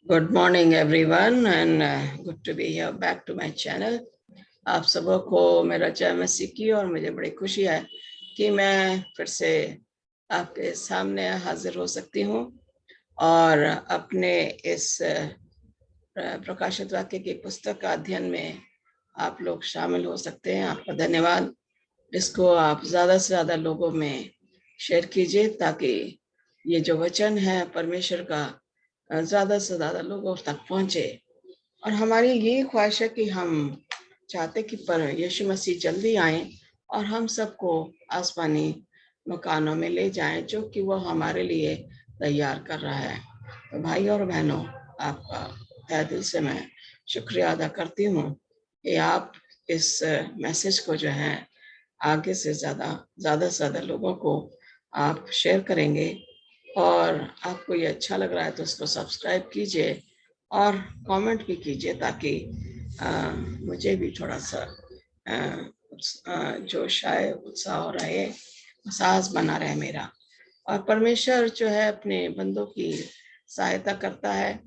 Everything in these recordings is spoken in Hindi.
Good morning everyone and good to be here back to my channel. आप सबों को मेरा जय मसीह की और मुझे बड़ी खुशी है कि मैं फिर से आपके सामने हाजिर हो सकती हूँ और अपने इस प्रकाशित वाक्य की पुस्तक का अध्ययन में आप लोग शामिल हो सकते हैं। आपका धन्यवाद। इसको आप ज़्यादा से ज़्यादा लोगों में शेयर कीजिए ताकि ये जो वचन है परमेश्वर का ज़्यादा से ज़्यादा लोगों तक पहुँचे। और हमारी ये ख्वाहिश है कि हम चाहते कि पर यीशु मसीह जल्दी आए और हम सबको आसमानी मकानों में ले जाएं जो कि वो हमारे लिए तैयार कर रहा है। तो भाई और बहनों, आपका तहे दिल से मैं शुक्रिया अदा करती हूँ कि आप इस मैसेज को जो है आगे से ज़्यादा से ज़्यादा लोगों को आप शेयर करेंगे और आपको ये अच्छा लग रहा है तो उसको सब्सक्राइब कीजिए और कमेंट भी कीजिए ताकि मुझे भी थोड़ा सा जोश आए, उत्साह रहे, साहस बना रहे मेरा। और परमेश्वर जो है अपने बंदों की सहायता करता है।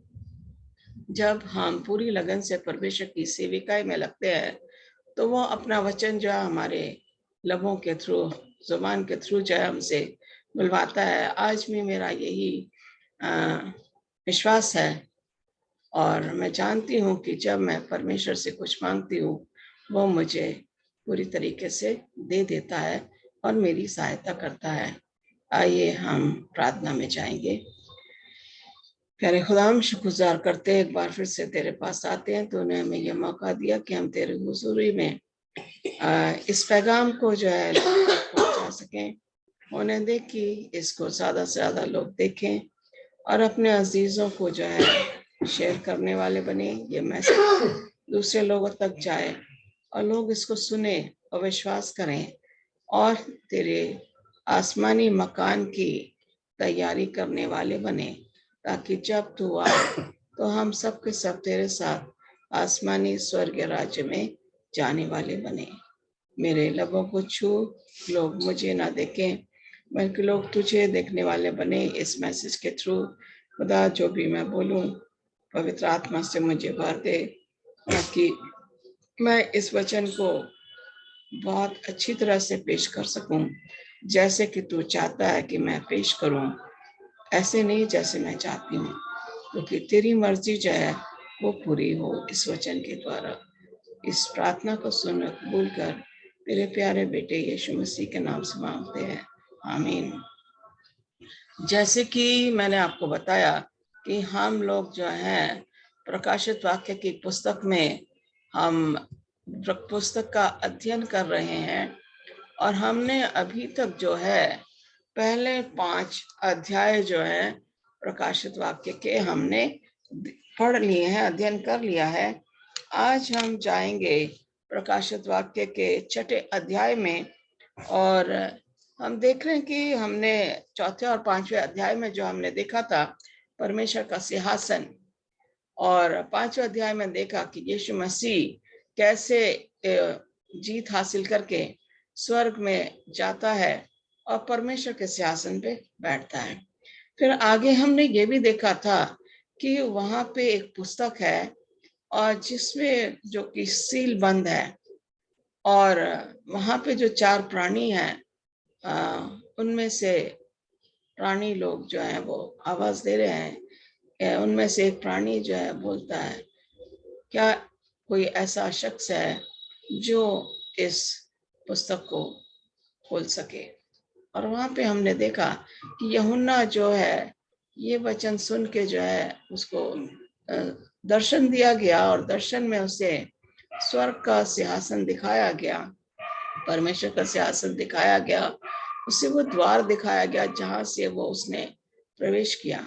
जब हम पूरी लगन से परमेश्वर की सेविकाई में लगते हैं तो वो अपना वचन जो है हमारे लबों के थ्रू, जुबान के थ्रू जो है हमसे बुलवाता है। आज भी मेरा यही विश्वास है और मैं जानती हूँ कि जब मैं परमेश्वर से कुछ मांगती हूँ वो मुझे पूरी तरीके से दे देता है और मेरी सहायता करता है। आइए हम प्रार्थना में जाएंगे। प्यारे खुदाम, शुक्रगुजार करते एक बार फिर से तेरे पास आते हैं। तूने हमें यह मौका दिया कि हम तेरे हुजूरी में इस पैगाम को जो है पहुंचा सकें। होने दे कि इसको ज़्यादा से ज़्यादा लोग देखें और अपने अजीज़ों को जो है शेयर करने वाले बने। ये मैसेज दूसरे लोगों तक जाए और लोग इसको सुने और विश्वास करें और तेरे आसमानी मकान की तैयारी करने वाले बने, ताकि जब तू आए तो हम सब के सब तेरे साथ आसमानी स्वर्ग राज्य में जाने वाले बने। मेरे लबों को छू, लोग मुझे ना देखें बल्कि लोग तुझे देखने वाले बने इस मैसेज के थ्रू। खुदा, जो भी मैं बोलूं पवित्र आत्मा से मुझे भर दे ताकि मैं इस वचन को बहुत अच्छी तरह से पेश कर सकूं, जैसे कि तू चाहता है कि मैं पेश करूं, ऐसे नहीं जैसे मैं चाहती हूँ, क्योंकि तेरी मर्जी जो है वो पूरी हो इस वचन के द्वारा। इस प्रार्थना को सुन कबूल कर तेरे प्यारे बेटे यीशु मसीह के नाम से मांगते हैं, आमीन। जैसे कि मैंने आपको बताया कि हम लोग जो हैं प्रकाशित वाक्य की पुस्तक में हम पुस्तक का अध्ययन कर रहे हैं और हमने अभी तक जो है पहले 5 अध्याय जो है प्रकाशित वाक्य के हमने पढ़ लिए हैं, अध्ययन कर लिया है। आज हम जाएंगे प्रकाशित वाक्य के 6ठे अध्याय में और हम देख रहे हैं कि हमने 4थे और 5वें अध्याय में जो हमने देखा था परमेश्वर का सिंहासन, और 5वें अध्याय में देखा कि यीशु मसीह कैसे जीत हासिल करके स्वर्ग में जाता है और परमेश्वर के सिंहासन पे बैठता है। फिर आगे हमने ये भी देखा था कि वहां पे एक पुस्तक है और जिसमें जो कि सील बंद है और वहां पे जो 4 प्राणी हैं उनमें से प्राणी लोग जो है वो आवाज दे रहे हैं। उनमें से एक प्राणी जो है बोलता है, क्या कोई ऐसा शख्स है जो इस पुस्तक को खोल सके। और वहां पे हमने देखा कि यूहन्ना जो है ये वचन सुन के जो है उसको दर्शन दिया गया और दर्शन में उसे स्वर्ग का सिंहासन दिखाया गया, परमेश्वर का सिंहासन दिखाया गया, उसे वो द्वार दिखाया गया जहां से वो उसने प्रवेश किया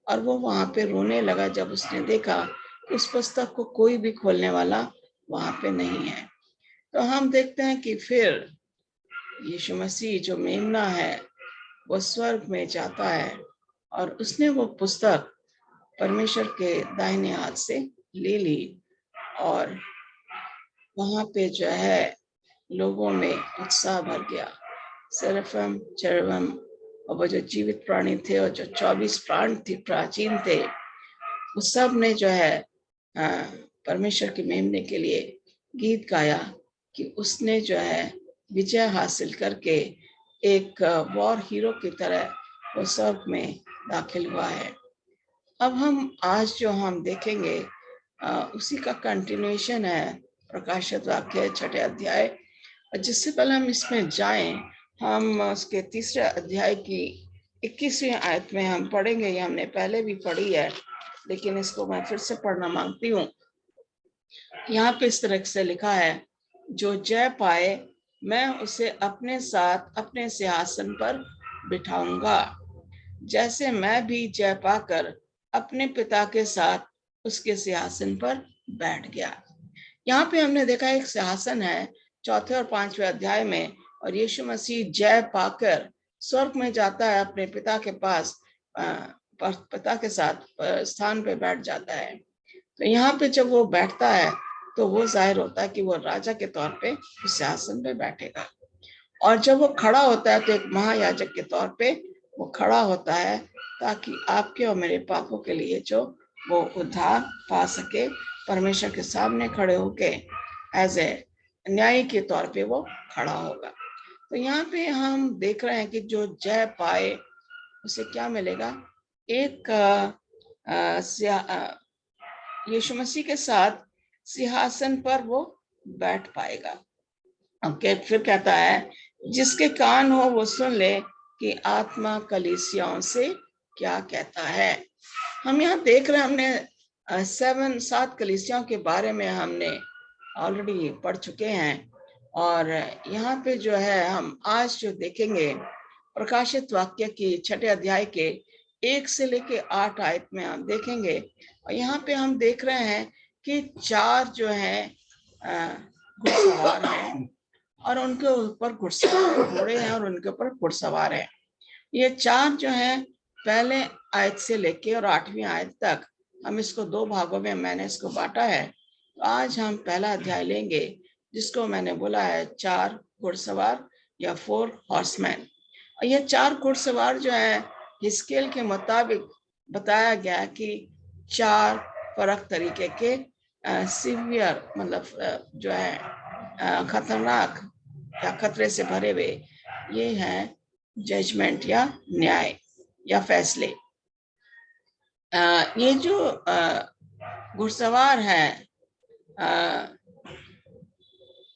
और वो वहां पे रोने लगा जब उसने देखा कि उस पुस्तक को कोई भी खोलने वाला वहां पे नहीं है। तो हम देखते हैं कि फिर यीशु मसीह जो मेमना है वो स्वर्ग में जाता है और उसने वो पुस्तक परमेश्वर के दाहिने हाथ से ले ली और वहां पे जो है लोगों में उत्साह भर गया। सेरफम, चेरुबम और वो जो जीवित प्राणी थे और जो 24 प्राण थे प्राचीन थे, उस सब ने जो है परमेश्वर की मेमने के लिए गीत गाया कि उसने जो है विजय हासिल करके एक वॉर हीरो की तरह वो स्वर्ग में दाखिल हुआ है। अब हम आज जो हम देखेंगे उसी का कंटिन्यूएशन है प्रकाशित वाक्य 6 अध्याय। जिससे पहले हम इसमें जाएं, हम उसके 3 अध्याय की 21वीं आयत में हम पढ़ेंगे। ये हमने पहले भी पढ़ी है, लेकिन इसको मैं फिर से पढ़ना मांगती हूँ। यहाँ पे इस तरह से लिखा है, जो जय पाए मैं उसे अपने साथ अपने सिंहासन पर बिठाऊंगा, जैसे मैं भी जय पाकर अपने पिता के साथ उसके सिंहासन पर बैठ गया। यहाँ पे हमने देखा एक सिंहासन है 4 और 5वें अध्याय में, और यीशु मसीह जय पाकर स्वर्ग में जाता है, अपने पिता के पास पिता के साथ स्थान पे बैठ जाता है। तो यहाँ पे जब वो बैठता है तो वो जाहिर होता है कि वो राजा के तौर पे उस सिंहासन पे बैठेगा, और जब वो खड़ा होता है तो एक महायाजक के तौर पे वो खड़ा होता है, ताकि आपके और मेरे पापों के लिए जो वो उद्धार पा सके, परमेश्वर के सामने खड़े होके एज ए न्यायी के तौर पे वो खड़ा होगा। तो यहाँ पे हम देख रहे हैं कि जो जय पाए उसे क्या मिलेगा, एक यीशु मसीह के साथ सिंहासन पर वो बैठ पाएगा। ओके, फिर कहता है, जिसके कान हो वो सुन ले कि आत्मा कलीसियाओं से क्या कहता है। हम यहाँ देख रहे हैं, हमने 7 कलीसियाओं के बारे में हमने ऑलरेडी पढ़ चुके हैं, और यहाँ पे जो है हम आज जो देखेंगे प्रकाशित वाक्य की 6 अध्याय के 1 से लेके 8 आयत में हम देखेंगे। और यहाँ पे हम देख रहे हैं कि 4 जो है घुड़सवार हैं, और उनके ऊपर घोड़े हैं, और उनके ऊपर घुड़सवार हैं। ये 4 जो हैं पहले आयत से लेके और 8वीं आयत तक, हम इसको 2 भागों में मैंने इसको बांटा है। तो आज हम पहला अध्याय लेंगे, जिसको मैंने बोला है 4 घुड़सवार या 4 हॉर्समैन। और ये 4 घुड़सवार जो है हिस्केल के मुताबिक बताया गया कि 4 फर्क तरीके के सीवियर, मतलब जो है खतरनाक या खतरे से भरे हुए, ये हैं जजमेंट या न्याय या फैसले। ये जो घुड़सवार है,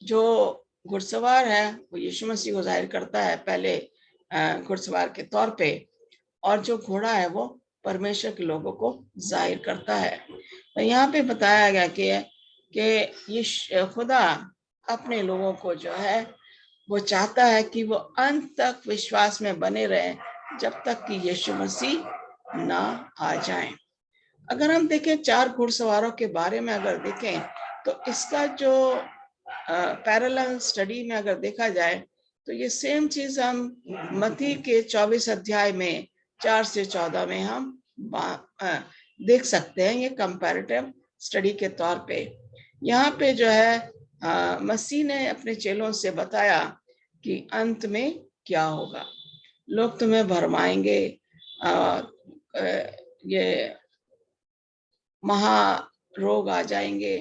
जो घुड़सवार है वो यीशु मसीह को जाहिर करता है पहले घुड़सवार के तौर पे, और जो घोड़ा है वो परमेश्वर के लोगों को जाहिर करता है। तो यहाँ पे बताया गया कि ये खुदा अपने लोगों को जो है वो चाहता है कि वो अंत तक विश्वास में बने रहें, जब तक कि यीशु मसीह ना आ जाए। अगर हम देखें 4 घुड़सवारों के बारे में अगर देखें, तो इसका जो पैरेलल स्टडी में अगर देखा जाए, तो ये सेम चीज हम मत्ती के 24 अध्याय में 4 से 14 में हम देख सकते हैं। ये कंपैरेटिव स्टडी के तौर पे यहाँ पे जो है मसीह ने अपने चेलों से बताया कि अंत में क्या होगा। लोग तुम्हें भरमाएंगे, ये महारोग आ जाएंगे,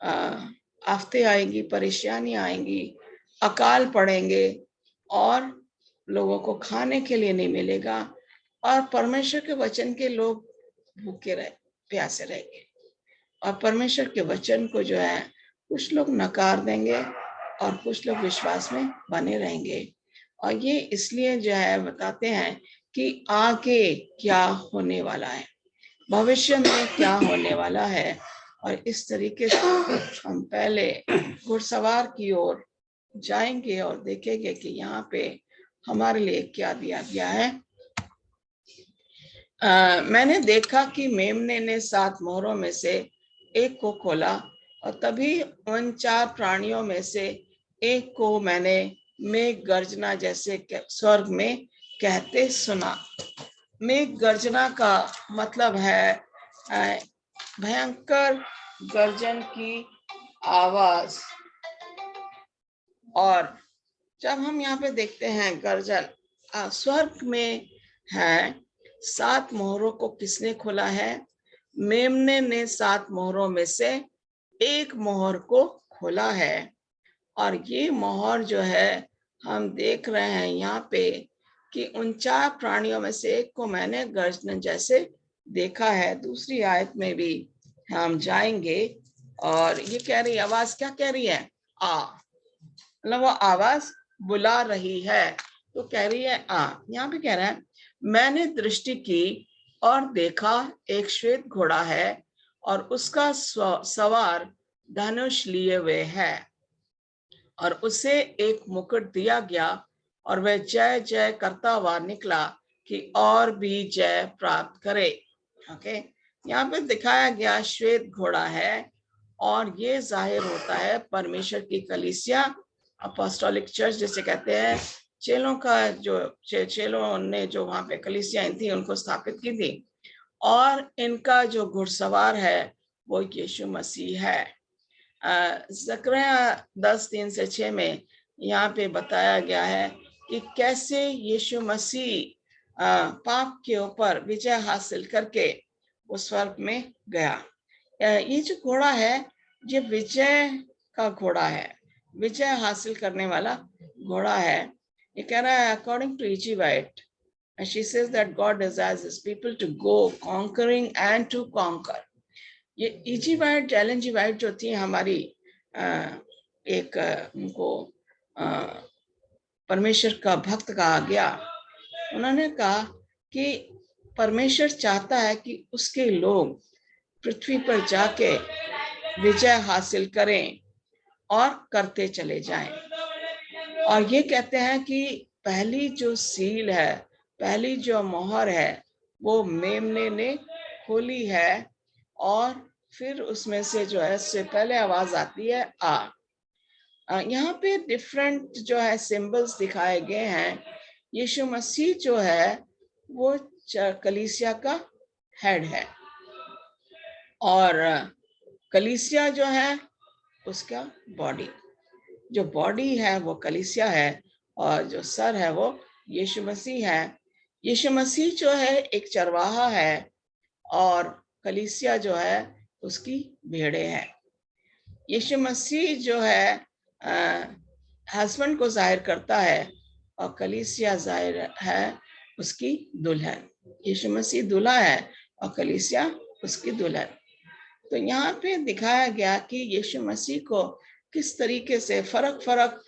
आफतें आएंगी, परेशानी आएंगी, अकाल पड़ेंगे, और लोगों को खाने के लिए नहीं मिलेगा, और परमेश्वर के वचन के लोग भूखे रहे प्यासे रहेंगे, और परमेश्वर के वचन को जो है कुछ लोग नकार देंगे और कुछ लोग विश्वास में बने रहेंगे। और ये इसलिए जो है बताते हैं कि आगे क्या होने वाला है, भविष्य में क्या होने वाला है। और इस तरीके से हम पहले घुड़सवार की ओर जाएंगे और देखेंगे कि यहाँ पे हमारे लिए क्या दिया गया है। मैंने देखा कि मेमने ने 7 मोहरों में से एक को खोला, और तभी उन 4 प्राणियों में से एक को मैंने मेघ गर्जना जैसे स्वर्ग में कहते सुना। मेघ गर्जना का मतलब है भयंकर गर्जन की आवाज। और जब हम यहाँ पे देखते हैं गर्जन, स्वर्ग में है 7 मोहरों को किसने खोला है, मेमने ने 7 मोहरों में से एक मोहर को खोला है, और ये मोहर जो है हम देख रहे हैं यहाँ पे कि उन 4 प्राणियों में से एक को मैंने गर्जन जैसे देखा है। दूसरी आयत में भी हम जाएंगे और ये कह रही आवाज क्या कह रही है? आ, मतलब वो आवाज बुला रही है, तो कह रही है आ। यहाँ पे कह रहा है मैंने दृष्टि की और देखा एक श्वेत घोड़ा है और उसका सवार धनुष लिए हुए है, और उसे एक मुकुट दिया गया और वह जय जय करता हुआ निकला कि और भी जय प्राप्त करे। ओके, यहाँ पे दिखाया गया श्वेत घोड़ा है, और ये जाहिर होता है परमेश्वर की कलीसिया, अपोस्टोलिक चर्च जिसे कहते हैं, चेलों का जो चेलों ने जो वहां पे कलीसियाएं थी उनको स्थापित की थी, और इनका जो घुड़सवार है वो यीशु मसीह है। ज़करिया 10:3-6 में यहाँ पे बताया गया है कि कैसे यीशु मसीह पाप के ऊपर विजय हासिल करके उस स्वर्ग में गया। ये जो घोड़ा है ये विजय का घोड़ा है, विजय हासिल करने वाला घोड़ा है। ये कह रहा है according to E.G. White, she says that God desires his people to go conquering and to conquer. ये E.G. White, एलन जी वाइट जो थी हमारी एक उनको परमेश्वर का भक्त कहा गया। उन्होंने कहा कि परमेश्वर चाहता है कि उसके लोग पृथ्वी पर जाके विजय हासिल करें और करते चले जाएं। और ये कहते हैं कि पहली जो सील है, पहली जो मोहर है, वो मेमने ने खोली है, और फिर उसमें से जो है उससे पहले आवाज आती है आ। यहाँ पे डिफरेंट जो है सिंबल्स दिखाए गए हैं। यीशु मसीह जो है वो कलीसिया का हेड है, और कलीसिया जो है उसका बॉडी, जो बॉडी है वो कलीसिया है, और जो सर है वो यीशु मसीह है। यीशु मसीह जो है एक चरवाहा है, और कलीसिया जो है उसकी भेड़े हैं। यीशु मसीह जो है हस्बैंड को जाहिर करता है, और कलीसिया जाहिर है उसकी दुल्हन। यीशु मसीह दूल्हा है और कलीसिया उसकी दुल्हन। तो यहाँ पे दिखाया गया कि यीशु मसीह को किस तरीके से फर्क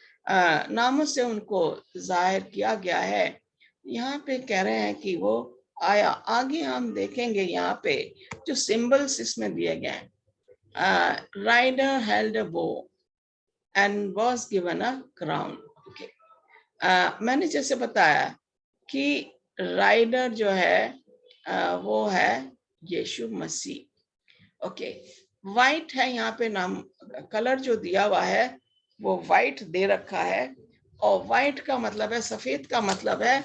नामों से उनको जाहिर किया गया है। यहाँ पे कह रहे हैं कि वो आया। आगे हम देखेंगे यहाँ पे जो सिंबल्स इसमें दिए गए हैं। Rider held a bow and was given a crown. Okay, मैंने जैसे बताया कि राइडर जो है वो है यीशु मसीह। ओके, वाइट है यहाँ पे नाम, कलर जो दिया हुआ है वो वाइट दे रखा है, और वाइट का मतलब है, सफेद का मतलब है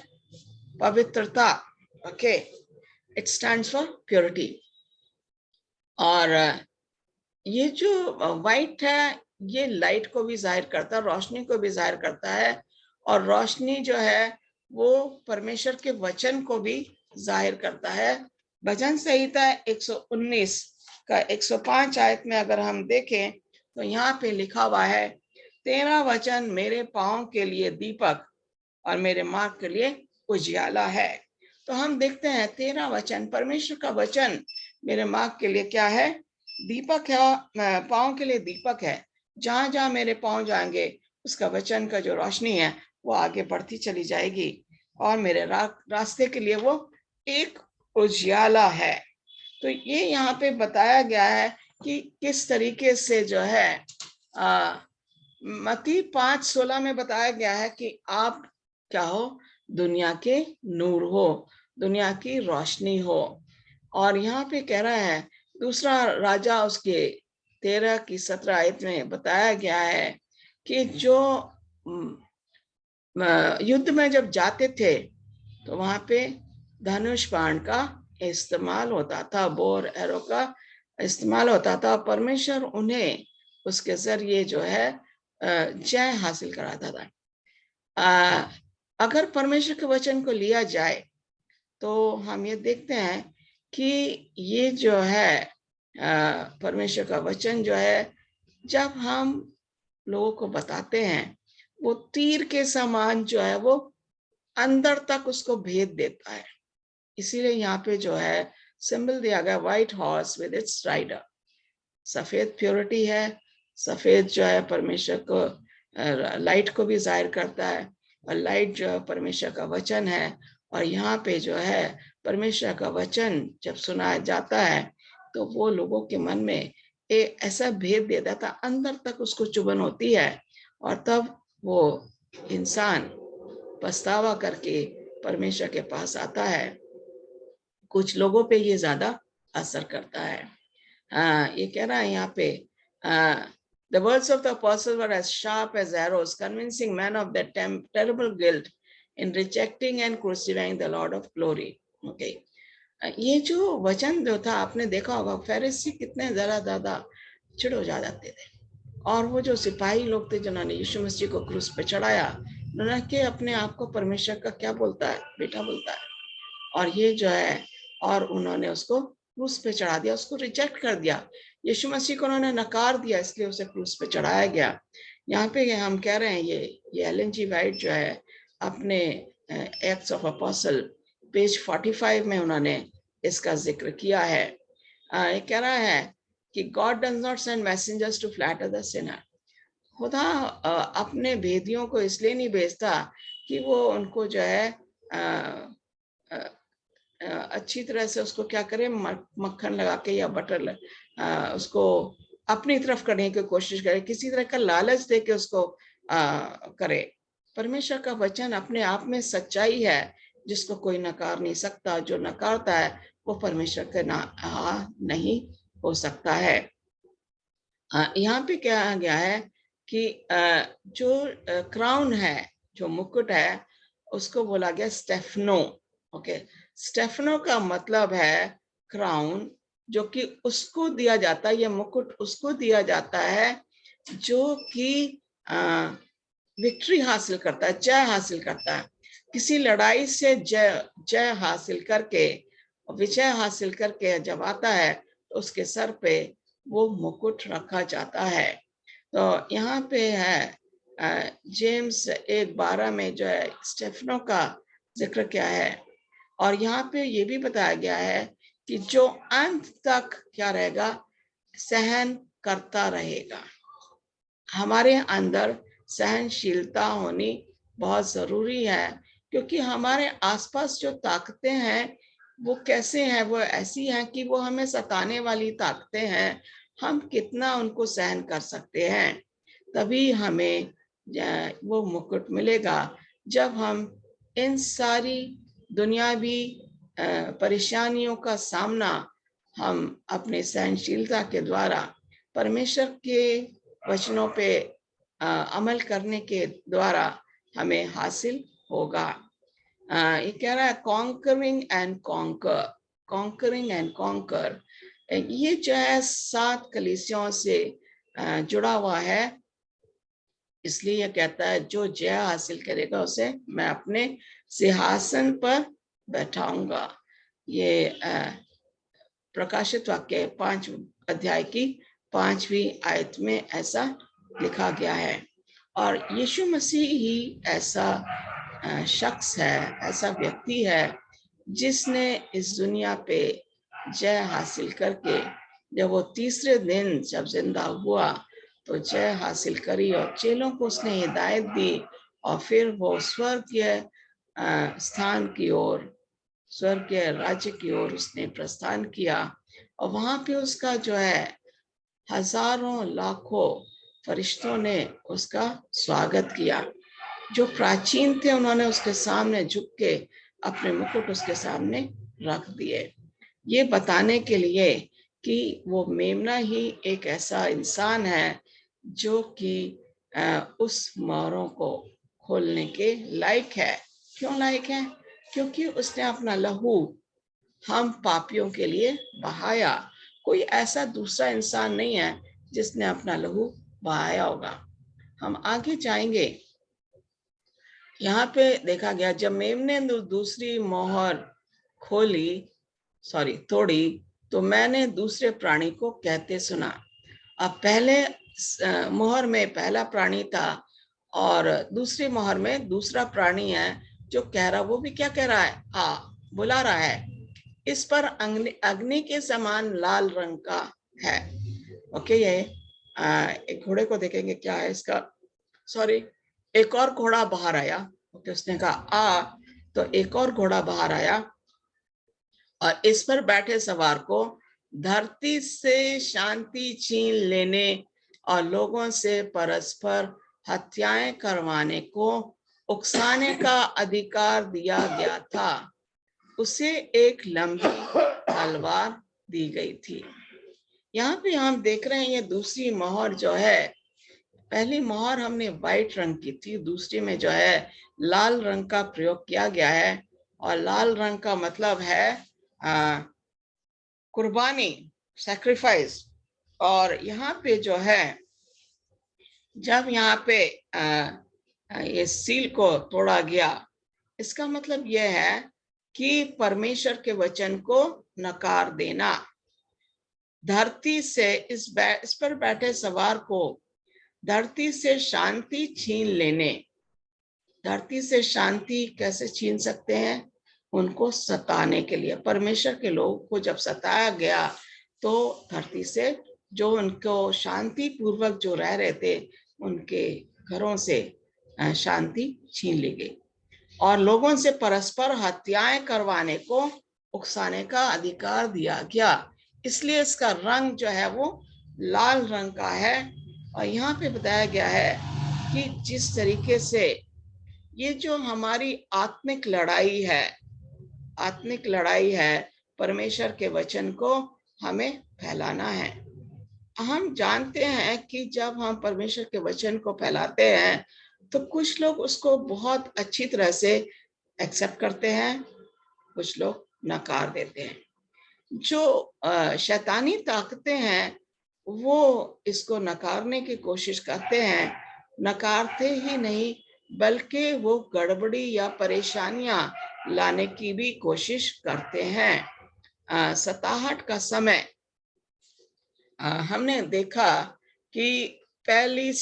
पवित्रता। Okay, it stands for purity. और ये जो वाइट है ये लाइट को भी जाहिर करता है, रोशनी को भी जाहिर करता है, और रोशनी जो है वो परमेश्वर के वचन को भी जाहिर करता है। भजन संहिता 119 का 105 आयत में अगर हम देखें तो यहाँ पे लिखा हुआ है, तेरा वचन मेरे पाँव के लिए दीपक और मेरे मार्ग के लिए उजियाला है। तो हम देखते हैं तेरा वचन, परमेश्वर का वचन मेरे मार्ग के लिए क्या है? दीपक है, पाँव के लिए दीपक है। जहां जहां मेरे पाँव जाएंगे उसका वचन का जो रोशनी है वो आगे बढ़ती चली जाएगी, और मेरे रास्ते के लिए वो एक उजियाला है। तो ये यहाँ पे बताया गया है कि किस तरीके से जो है मत्ती 5:16 में बताया गया है कि आप क्या हो? दुनिया के नूर हो, दुनिया की रोशनी हो। और यहाँ पे कह रहा है दूसरा राजा उसके 13 की 17 आयत में बताया गया है कि जो युद्ध में जब जाते थे तो वहां पे धनुष बाण का इस्तेमाल होता था, बोर एरो का इस्तेमाल होता था। परमेश्वर उन्हें उसके जरिए जो है जय हासिल कराता था। अगर परमेश्वर के वचन को लिया जाए तो हम ये देखते हैं कि ये जो है परमेश्वर का वचन जो है, जब हम लोगों को बताते हैं, वो तीर के समान जो है वो अंदर तक उसको भेद देता है। इसीलिए यहाँ पे जो है सिंबल दिया गया white horse with its rider. सफेद प्योरिटी है, सफेद जो है परमेश्वर को लाइट को भी जाहिर करता है, और लाइट जो है परमेश्वर का वचन है। और यहाँ पे जो है परमेश्वर का वचन जब सुनाया जाता है तो वो लोगों के मन में एक ऐसा भेद दे देता, अंदर तक उसको चुभन होती है, और तब वो इंसान पछतावा करके परमेश्वर के पास आता है। कुछ लोगों पे ये ज्यादा असर करता है। ये कह रहा है यहाँ पे, the words of the apostles were as sharp as arrows, convincing men of their terrible guilt in rejecting and crucifying the Lord of glory. Okay. ये जो वचन जो था, आपने देखा होगा फरीसी कितने ज्यादा चिढ़ हो जाते थे, और वो जो सिपाही लोग थे जिन्होंने यीशु मसीह को क्रूस पे चढ़ाया, उन्होंने कि अपने आप को परमेश्वर का क्या बोलता है, बेटा बोलता है, और ये जो है, और उन्होंने उसको क्रूस पे चढ़ा दिया, उसको रिजेक्ट कर दिया। यीशु मसीह को उन्होंने नकार दिया, इसलिए उसे क्रूस पे चढ़ाया गया। यहाँ पे हम कह रहे हैं, ये एलन जी वाइट जो है अपने एक्ट्स ऑफ अपोस्टल पेज 45 में उन्होंने इसका जिक्र किया है। ये कह रहा है कि God does not send messengers to flatter the sinner. खुदा अपने भेदियों को इसलिए नहीं भेजता कि वो उनको जो है अच्छी तरह से उसको क्या करे, मक्खन लगा के या बटर उसको अपनी तरफ करने की कोशिश करे, किसी तरह का लालच दे के उसको करे। परमेश्वर का वचन अपने आप में सच्चाई है जिसको कोई नकार नहीं सकता। जो नकारता है वो परमेश्वर के नहीं हो सकता है। यहाँ पे क्या गया है कि जो क्राउन है, जो मुकुट है, उसको बोला गया स्टेफनो। ओके, स्टेफनो का मतलब है क्राउन, जो कि उसको दिया जाता है, ये मुकुट उसको दिया जाता है जो कि विक्ट्री हासिल करता है, जय हासिल करता है। किसी लड़ाई से जय हासिल करके, विजय हासिल करके जब आता है तो उसके सर पे वो मुकुट रखा जाता है। तो यहाँ पे है जेम्स 1:12 में जो है स्टेफनो का जिक्र क्या है, और यहाँ पे ये भी बताया गया है कि जो अंत तक क्या रहेगा, सहन करता रहेगा। हमारे अंदर सहनशीलता होनी बहुत जरूरी है, क्योंकि हमारे आसपास जो ताकतें हैं वो कैसे हैं, वो ऐसी हैं कि वो हमें सताने वाली ताकतें हैं। हम कितना उनको सहन कर सकते हैं, तभी हमें वो मुकुट मिलेगा जब हम इन सारी दुनियावी परेशानियों का सामना हम अपने सहनशीलता के द्वारा, परमेश्वर के वचनों पे अमल करने के द्वारा हमें हासिल होगा। ये कह रहा है conquering and conquer, conquering and conquer. ये जो है 7 कलीसियाओं से जुड़ा हुआ है, इसलिए यह कहता है जो जय हासिल करेगा उसे मैं अपने सिंहासन पर बैठाऊंगा। ये प्रकाशित वाक्य 5 अध्याय की 5वीं आयत में ऐसा लिखा गया है। और यीशु मसीह ही ऐसा शख्स है, ऐसा व्यक्ति है जिसने इस दुनिया पे जय हासिल करके, जब वो तीसरे दिन जब जिंदा हुआ तो जय हासिल करी, और चेलों को उसने हिदायत दी, और फिर वो स्वर्गीय स्थान की ओर, स्वर्गीय राज्य की ओर उसने प्रस्थान किया। और वहां पे उसका जो है हजारों लाखों फरिश्तों ने उसका स्वागत किया। जो प्राचीन थे उन्होंने उसके सामने झुक के अपने मुकुट उसके सामने रख दिए, ये बताने के लिए कि वो मेमना ही एक ऐसा इंसान है जो कि उस मोहरों को खोलने के लायक है। क्यों लायक है? क्योंकि उसने अपना लहू हम पापियों के लिए बहाया। कोई ऐसा दूसरा इंसान नहीं है जिसने अपना लहू बहाया होगा। हम आगे जाएंगे, यहाँ पे देखा गया जब मेमने दूसरी मोहर खोली सॉरी तोड़ी तो मैंने दूसरे प्राणी को कहते सुना। अब पहले मोहर में पहला प्राणी था और दूसरी मोहर में दूसरा प्राणी है जो कह रहा, वो भी क्या कह रहा है, बुला रहा है। इस पर अग्नि के समान लाल रंग का है। ओके, ये एक घोड़े को देखेंगे क्या है इसका, सॉरी, एक और घोड़ा बाहर आया। ओके, उसने कहा तो एक और घोड़ा बाहर आया और इस पर बैठे सवार को धरती से शांति छीन लेने और लोगों से परस्पर हत्याएं करवाने को उकसाने का अधिकार दिया गया था। उसे एक लंबी तलवार दी गई थी। यहाँ पे हम देख रहे हैं ये दूसरी मोहर जो है, पहली मोहर हमने व्हाइट रंग की थी, दूसरी में जो है लाल रंग का प्रयोग किया गया है। और लाल रंग का मतलब है कुर्बानी, सैक्रिफाइस। और यहाँ पे जो है, जब यहाँ पे ये सील को तोड़ा गया, इसका मतलब यह है कि परमेश्वर के वचन को नकार देना। धरती से इस पर बैठे सवार को धरती से शांति छीन लेने। धरती से शांति कैसे छीन सकते हैं? उनको सताने के लिए। परमेश्वर के लोगों को जब सताया गया तो धरती से जो उनको शांति पूर्वक जो रह रहे थे, उनके घरों से शांति छीन ली गई और लोगों से परस्पर हत्याएं करवाने को उकसाने का अधिकार दिया गया। इसलिए इसका रंग जो है वो लाल रंग का है। और यहाँ पे बताया गया है कि जिस तरीके से ये जो हमारी आत्मिक लड़ाई है, परमेश्वर के वचन को हमें फैलाना है। हम जानते हैं कि जब हम परमेश्वर के वचन को फैलाते हैं तो कुछ लोग उसको बहुत अच्छी तरह से एक्सेप्ट करते हैं, कुछ लोग नकार देते हैं। जो शैतानी ताकतें हैं वो इसको नकारने की कोशिश करते हैं, नकारते ही नहीं बल्कि वो गड़बड़ी या परेशानियां लाने की भी कोशिश करते हैं। सताहट का समय हमने देखा कि पहली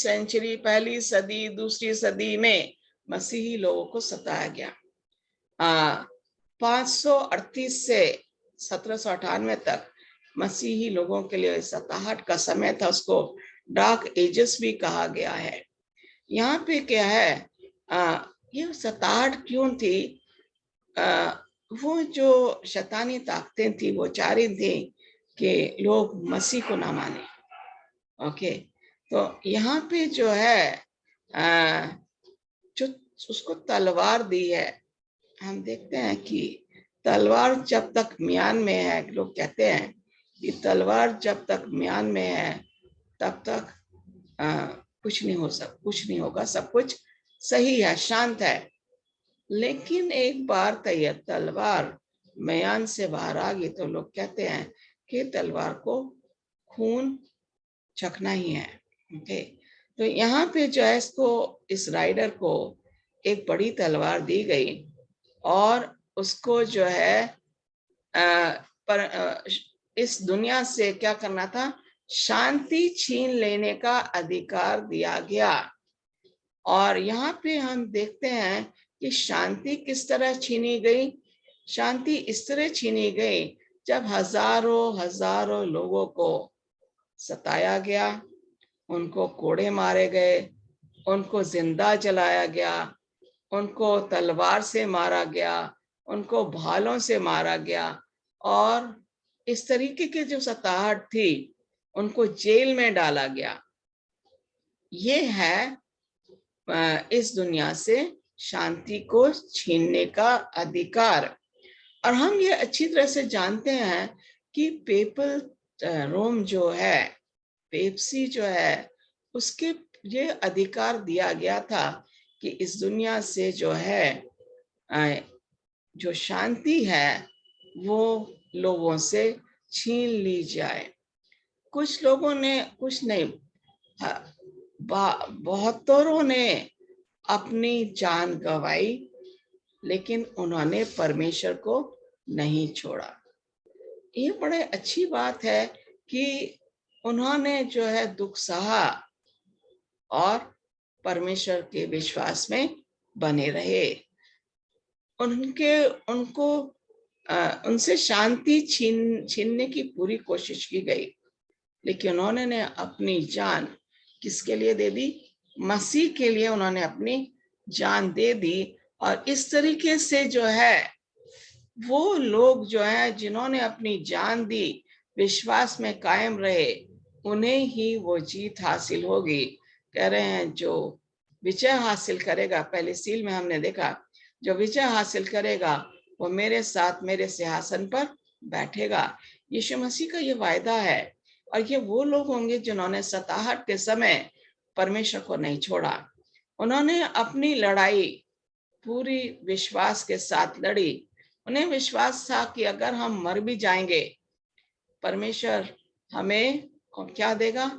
सदी, दूसरी सदी में मसीही लोगों को सताया गया। 538 से 1798 तक मसीही लोगों के लिए सताहट का समय था, उसको डार्क एजेस भी कहा गया है। यहाँ पे क्या है, ये सताहट क्यों थी? वो जो शैतानी ताकतें थी वो चाह रही थी कि लोग मसीह को ना माने। ओके, तो यहाँ पे जो है जो उसको तलवार दी है, हम देखते हैं कि तलवार जब तक म्यान में है, लोग कहते हैं कि तलवार जब तक म्यान में है तब तक कुछ नहीं होगा, सब कुछ सही है, शांत है। लेकिन एक बार तलवार म्यान से बाहर आ गई तो लोग कहते हैं कि तलवार को खून चखना ही है। ओके, तो यहाँ पे जो है इस राइडर को एक बड़ी तलवार दी गई और उसको जो है इस दुनिया से क्या करना था, शांति छीन लेने का अधिकार दिया गया। और यहाँ पे हम देखते हैं कि शांति किस तरह छीनी गई। शांति इस तरह छीनी गई जब हजारों लोगों को सताया गया, उनको कोड़े मारे गए, उनको जिंदा जलाया गया, उनको तलवार से मारा गया, उनको भालों से मारा गया। और इस तरीके की जो सताहट थी, उनको जेल में डाला गया। ये है इस दुनिया से शांति को छीनने का अधिकार। और हम ये अच्छी तरह से जानते हैं कि पेपल रोम जो है, पेप्सी जो है, उसके ये अधिकार दिया गया था कि इस दुनिया से जो है जो शांति है वो लोगों से छीन ली जाए। कुछ लोगों ने, कुछ नहीं, बहुतों ने अपनी जान गंवाई, लेकिन उन्होंने परमेश्वर को नहीं छोड़ा। ये बड़े अच्छी बात है कि उन्होंने जो है दुख सहा और परमेश्वर के विश्वास में बने रहे। उनको उनसे शांति छीनने की पूरी कोशिश की गई, लेकिन उन्होंने अपनी जान किसके लिए दे दी? मसीह के लिए उन्होंने अपनी जान दे दी। और इस तरीके से जो है वो लोग जो है जिन्होंने अपनी जान दी, विश्वास में कायम रहे, उन्हें ही वो जीत हासिल होगी। कह रहे हैं जो विजय हासिल करेगा, पहले सील में हमने देखा, जो विजय हासिल करेगा वो मेरे साथ मेरे सिंहासन पर बैठेगा। यीशु मसीह का ये वायदा है। और ये वो लोग होंगे जिन्होंने सताहट के समय परमेश्वर को नहीं छोड़ा। उन्होंने अपनी लड़ाई पूरी विश्वास के साथ लड़ी। उन्हें विश्वास था कि अगर हम मर भी जाएंगे, परमेश्वर हमें क्या देगा?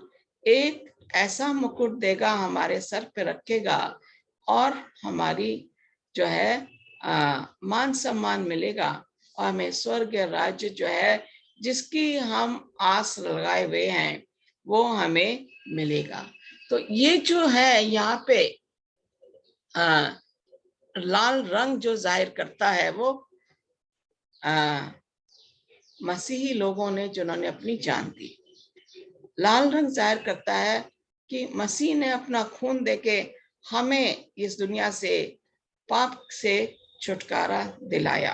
एक ऐसा मुकुट देगा, हमारे सर पे रखेगा और हमारी जो है मान सम्मान मिलेगा, और हमें स्वर्ग राज्य जो है जिसकी हम आस लगाए हुए हैं वो हमें मिलेगा। तो ये जो है यहाँ पे लाल रंग जो जाहिर करता है वो मसीही लोगों ने जिन्होंने अपनी जान दी। लाल रंग जाहिर करता है कि मसीह ने अपना खून देके हमें इस दुनिया से पाप से छुटकारा दिलाया।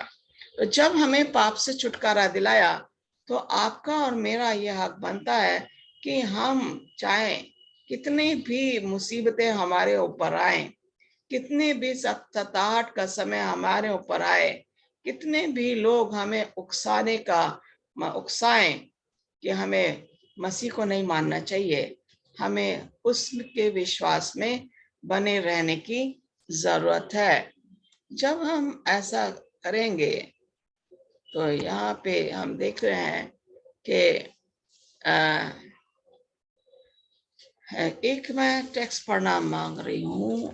तो जब हमें पाप से छुटकारा दिलाया तो आपका और मेरा यह हक बनता है कि हम चाहे कितनी भी मुसीबतें हमारे ऊपर आए, कितने भी सताहट का समय हमारे ऊपर आए, कितने भी लोग हमें उकसाएं कि हमें मसीह को नहीं मानना चाहिए, हमें उसके विश्वास में बने रहने की जरूरत है। जब हम ऐसा करेंगे तो यहाँ पे हम देख रहे हैं कि एक मैं टेक्स्ट पढ़ना मांग रही हूँ।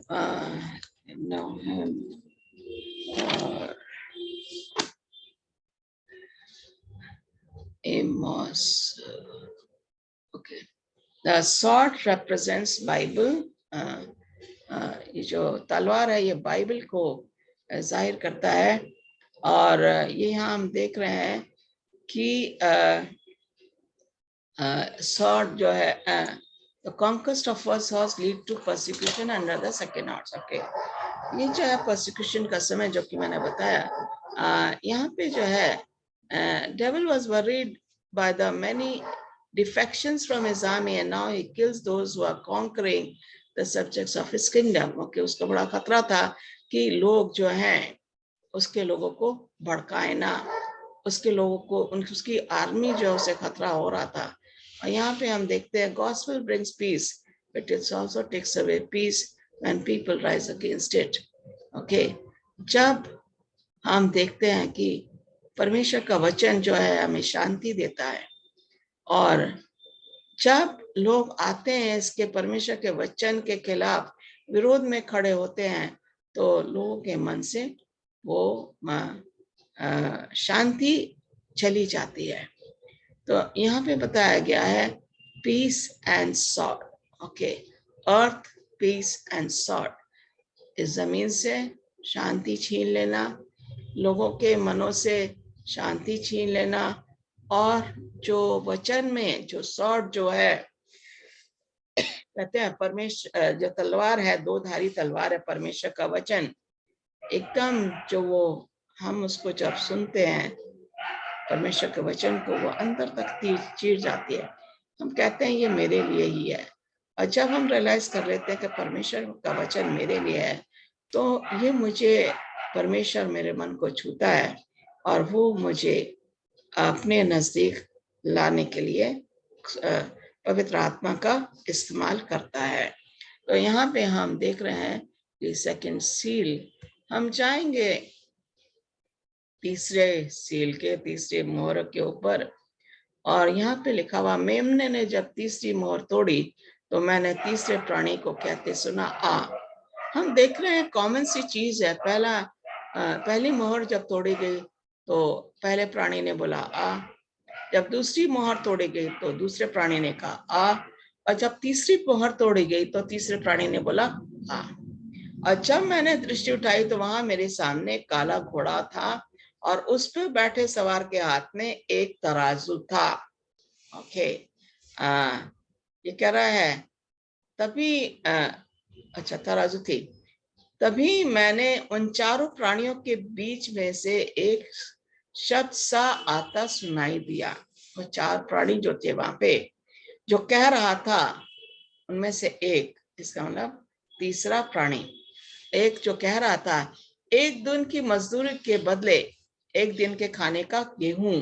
Amos. Okay. The sword represents Bible. ये जो तलवार है ये बाइबल को जाहिर करता है। और ये यहाँ हम देख रहे हैं कि sword जो है the conquest of first horse lead to persecution under the second horse. Okay. ये जो है persecution का समय जो कि मैंने बताया, यहाँ पे जो है devil was worried by the many defections from his army and now he kills those who are conquering the subjects of his kingdom. Okay, उसका बड़ा खतरा था कि लोग जो हैं उसके लोगों को भड़काए ना, उसके लोगों को उसकी आर्मी जो उसे खतरा हो रहा था। और यहाँ पे हम देखते हैं gospel brings peace but it's also takes away peace when people rise against it. Okay, जब हम देखते हैं कि परमेश्वर का वचन जो है हमें शांति देता है, और जब लोग आते हैं इसके परमेश्वर के वचन के खिलाफ विरोध में खड़े होते हैं तो लोगों के मन से वो शांति चली जाती है। तो यहाँ पे बताया गया है peace and sword. Okay, earth, peace and sword, इस जमीन से शांति छीन लेना, लोगों के मनों से शांति छीन लेना, और जो वचन में जो सॉर्ड जो है कहते हैं परमेश्वर, जो तलवार है, दो धारी तलवार है परमेश्वर का वचन, एकदम जो वो हम उसको जब सुनते हैं परमेश्वर के वचन को, वो अंदर तक चीर जाती है। हम कहते हैं ये मेरे लिए ही है। और जब हम रियलाइज कर लेते हैं कि परमेश्वर का वचन मेरे लिए है तो ये मुझे परमेश्वर मेरे मन को छूता है और वो मुझे अपने नजदीक लाने के लिए पवित्र आत्मा का इस्तेमाल करता है। तो यहाँ पे हम देख रहे हैं कि सेकंड सील, हम जाएंगे तीसरे सील के तीसरे मोहर के ऊपर, और यहाँ पे लिखा हुआ मेमने ने जब तीसरी मोहर तोड़ी तो मैंने तीसरे प्राणी को कहते सुना आ। हम देख रहे हैं कॉमन सी चीज है, पहली मोहर जब तोड़ी गई तो पहले प्राणी ने बोला आ, जब दूसरी मोहर तोड़ी गई तो दूसरे प्राणी ने कहा आ, और जब तीसरी मोहर तोड़ी गई तो तीसरे प्राणी ने बोला आ। और जब मैंने दृष्टि उठाई तो वहां मेरे सामने काला घोड़ा था और उस पर बैठे सवार के हाथ में एक तराजू था। ओके, ये कह रहा है तभी अच्छा तराजू थी। तभी मैंने उन चारों प्राणियों के बीच में से एक शब्द सा आता सुनाई दिया। वो चार प्राणी जो थे वहां पे, जो कह रहा था उनमें से एक, इसका मतलब तीसरा प्राणी, एक जो कह रहा था एक दिन की मजदूरी के बदले एक दिन के खाने का गेहूं,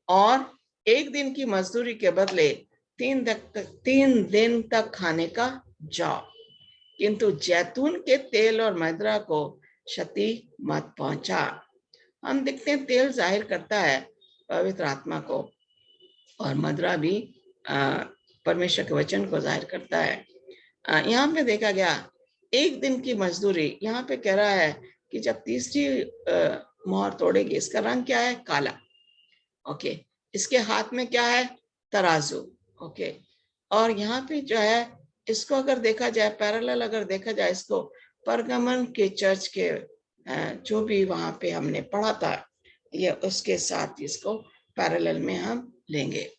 और एक दिन की मजदूरी के बदले 3 दिन तक खाने का जौ, किंतु जैतून के तेल और मदिरा को क्षति मत पहुंचा। हम देखते हैं तेल जाहिर करता है पवित्र आत्मा को, और मदिरा भी परमेश्वर के वचन को जाहिर करता है। यहाँ पे देखा गया एक दिन की मजदूरी, यहाँ पे कह रहा है कि जब तीसरी मोहर तोड़ेगी, इसका रंग क्या है? काला। ओके, इसके हाथ में क्या है? तराजू। ओके, और यहाँ पे जो है इसको अगर देखा जाए पैरेलल, अगर देखा जाए इसको परगमन के चर्च के जो भी वहां पे हमने पढ़ा था, ये उसके साथ इसको पैरेलल में हम लेंगे।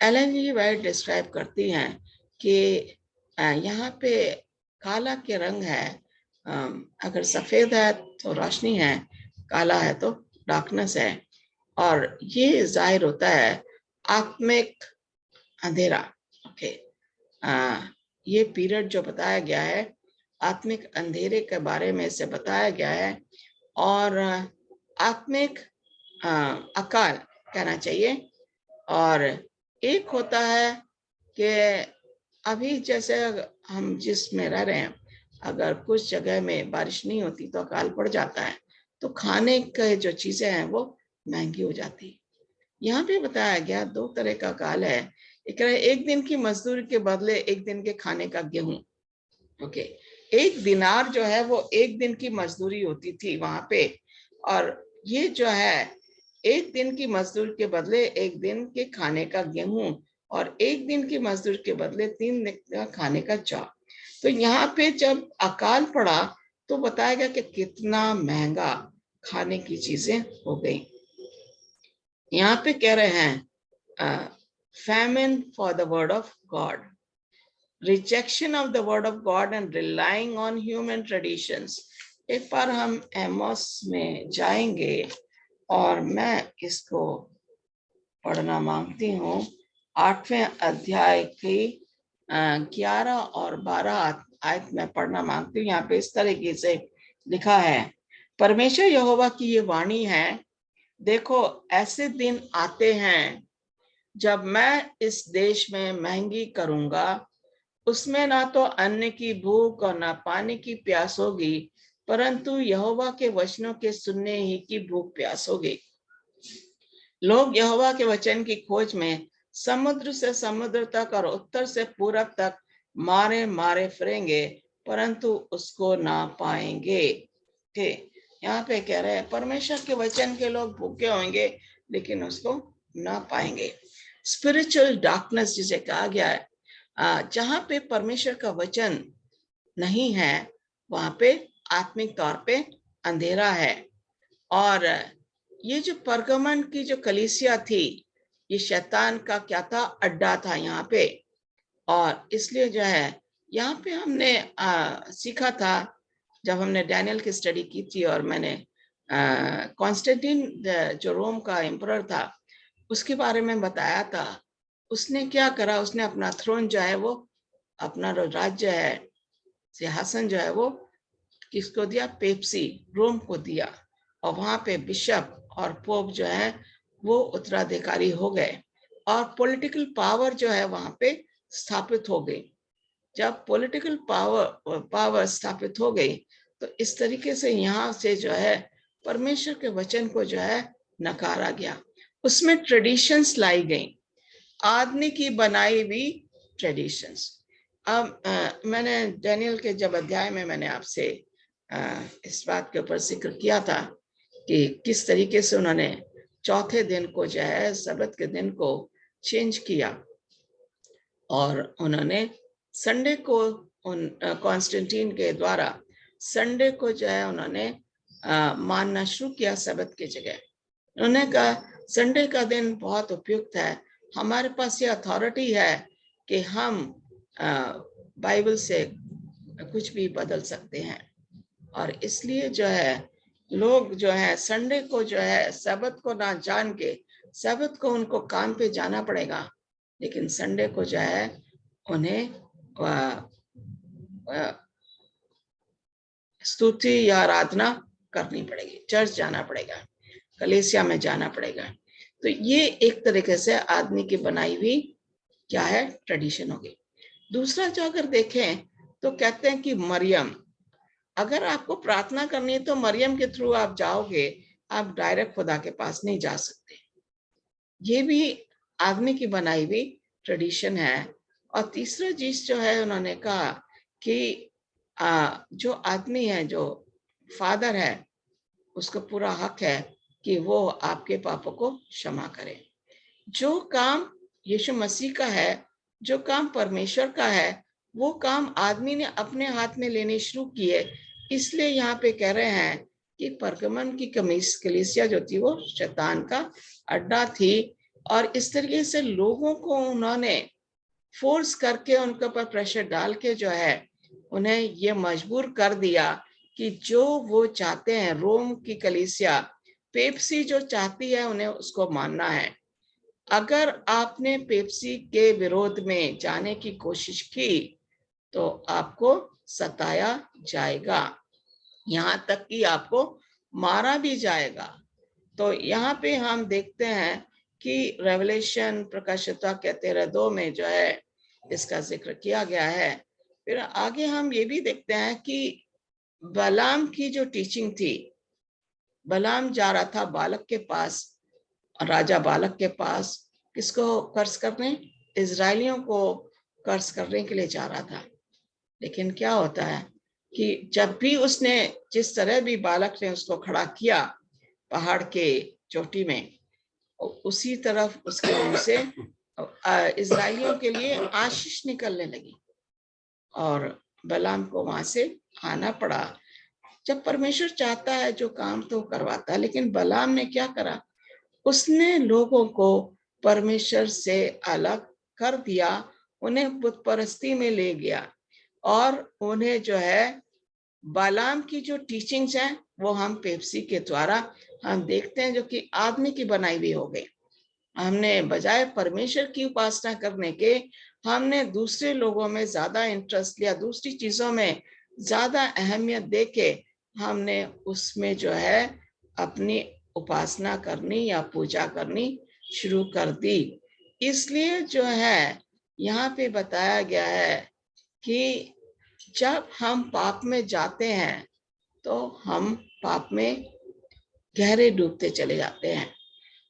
एलन जी वाइट डिस्क्राइब करती हैं कि यहाँ पे काला के रंग है, अगर सफेद है तो रोशनी है, काला है तो डार्कनेस है, और ये जाहिर होता है आत्मिक अंधेरा। ओके, ये पीरियड जो बताया गया है आत्मिक अंधेरे के बारे में से बताया गया है, और आत्मिक अकाल कहना चाहिए। और एक होता है कि अभी जैसे हम जिसमें रह रहे हैं, अगर कुछ जगह में बारिश नहीं होती तो अकाल पड़ जाता है, तो खाने के जो चीजें हैं वो महंगी हो जाती। यहाँ पे बताया गया 2 तरह का अकाल है। एक दिन की मजदूरी के बदले एक दिन के खाने का गेहूं। ओके, एक दिनार जो है वो एक दिन की मजदूरी होती थी वहां पे, और ये जो है एक दिन की मजदूरी के बदले एक दिन के खाने का गेहूं, और एक दिन की मजदूरी के बदले 3 दिन का खाने का चावल। तो यहाँ पे जब अकाल पड़ा तो बताया गया कि कितना महंगा खाने की चीजें हो गई। यहाँ पे कह रहे हैं famine for the word of God, rejection of the word of God and relying on human traditions। एक बार हम एमोस में जाएंगे और मैं इसको पढ़ना मांगती हूँ। 8वें अध्याय की 11 और 12 आयत में पढ़ना मांगती हूँ। यहाँ पे इस तरीके से लिखा है, परमेश्वर यहोवा की ये वाणी है, देखो ऐसे दिन आते हैं जब मैं इस देश में महंगी करूंगा, उसमें ना तो अन्न की भूख और ना पानी की प्यास होगी, परंतु यहोवा के वचनों के सुनने ही की भूख प्यास होगी। लोग यहोवा के वचन की खोज में समुद्र से समुद्र तक और उत्तर से पूरब तक मारे मारे फिरेंगे, परंतु उसको ना पाएंगे। यहाँ पे कह रहे हैं परमेश्वर के वचन के लोग भूखे होंगे लेकिन उसको ना पाएंगे। स्पिरिचुअल डार्कनेस जिसे कहा गया है, जहाँ पे परमेश्वर का वचन नहीं है वहां पे आत्मिक तौर पे अंधेरा है। और ये जो परगमन की जो कलीसिया थी, ये शैतान का क्या था? अड्डा था यहाँ पे। और इसलिए जो है यहाँ पे हमने सीखा था जब हमने डैनियल की स्टडी की थी, और मैंने कॉन्स्टेंटिन जो रोम का एम्परर था उसके बारे में बताया था। उसने क्या करा, उसने अपना थ्रोन जो है वो, अपना राज्य है, सिंहासन जो है वो किसको दिया? पेप्सी, रोम को दिया। और वहां पे बिशप और पोप जो है वो उत्तराधिकारी हो गए, और पॉलिटिकल पावर जो है वहां पे स्थापित हो गई। जब पॉलिटिकल पावर स्थापित हो गई तो इस तरीके से यहाँ से जो है परमेश्वर के वचन को जो है नकारा गया। उसमें ट्रेडिशंस लाई गई, आदमी की बनाई हुई ट्रेडिशंस। अब मैंने डैनियल के जब अध्याय में मैंने आपसे इस बात के ऊपर जिक्र किया था कि किस तरीके से उन्होंने चौथे दिन को जो है सबत के दिन को चेंज किया और उन्होंने संडे को कॉन्स्टेंटीन के द्वारा संडे को जो है उन्होंने मानना शुरू किया सबत की जगह। उन्होंने कहा संडे का दिन बहुत उपयुक्त है, हमारे पास ये अथॉरिटी है कि हम बाइबल से कुछ भी बदल सकते हैं। और इसलिए जो है लोग जो है संडे को जो है सबत को ना जान के, सबत को उनको काम पे जाना पड़ेगा, लेकिन संडे को जो है उन्हें स्तुति या आराधना करनी पड़ेगी, चर्च जाना पड़ेगा, कलीसिया में जाना पड़ेगा। तो ये एक तरीके से आदमी की बनाई हुई क्या है, ट्रेडिशन होगी। दूसरा जो अगर देखें तो कहते हैं कि मरियम, अगर आपको प्रार्थना करनी है तो मरियम के थ्रू आप जाओगे, आप डायरेक्ट खुदा के पास नहीं जा सकते। ये भी आदमी की बनाई हुई ट्रेडिशन है। और तीसरा चीज जो है उन्होंने कहा कि जो आदमी है, जो फादर है, उसको पूरा हक है कि वो आपके पापों को क्षमा करे। जो काम यीशु मसीह का है, जो काम परमेश्वर का है, वो काम आदमी ने अपने हाथ में लेने शुरू किए। इसलिए यहाँ पे कह रहे हैं कि परगमन की कलीसिया जो थी वो शैतान का अड्डा थी, और इस तरीके से लोगों को उन्होंने फोर्स करके उनके ऊपर प्रेशर डाल के जो है उन्हें ये मजबूर कर दिया कि जो वो चाहते हैं, रोम की कलीसिया पेप्सी जो चाहती है उन्हें उसको मानना है। अगर आपने पेप्सी के विरोध में जाने की कोशिश की तो आपको सताया जाएगा, यहाँ तक कि आपको मारा भी जाएगा। तो यहाँ पे हम देखते हैं कि रेवलेशन प्रकाशिता के 13:2 में जो है इसका जिक्र किया गया है। फिर आगे हम ये भी देखते हैं कि बलाम की जो टीचिंग थी, बलाम जा रहा था बालक के पास, राजा बालक के पास, किसको कर्ज करने, इजरायलियों को कर्ज करने के लिए जा रहा था। लेकिन क्या होता है कि जब भी उसने जिस तरह भी बालक ने उसको खड़ा किया पहाड़ के चोटी में, उसी तरफ उसके मुंह से इजरायलियों के लिए आशीष निकलने लगी और बलाम को वहां से आना पड़ा। जब परमेश्वर चाहता है जो काम तो करवाता है, लेकिन बलाम ने क्या करा, उसने लोगों को परमेश्वर से अलग कर दिया, उन्हें बुत परस्ती में ले गया और उन्हें जो है बालाम की जो टीचिंग्स हैं वो हम पेप्सी के द्वारा हम देखते हैं जो कि आदमी की बनाई हुई हो गई। हमने बजाय परमेश्वर की उपासना करने के हमने दूसरे लोगों में ज्यादा इंटरेस्ट लिया, दूसरी चीजों में ज्यादा अहमियत देके हमने उसमें जो है अपनी उपासना करनी या पूजा करनी शुरू कर दी। इसलिए जो है यहाँ पे बताया गया है कि जब हम पाप में जाते हैं तो हम पाप में गहरे डूबते चले जाते हैं।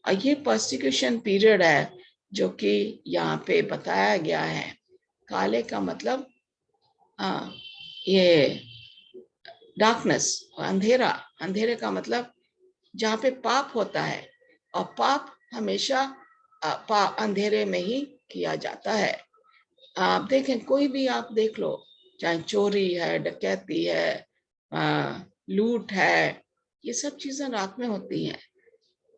और ये परसिक्यूशन पीरियड है जो कि यहाँ पे बताया गया है। काले का मतलब ये डार्कनेस, अंधेरा, अंधेरे का मतलब जहाँ पे पाप होता है, और पाप हमेशा अंधेरे में ही किया जाता है। आप देखें, कोई भी आप देख लो, चाहे चोरी है, डकैती है, लूट है, ये सब चीजें रात में होती हैं,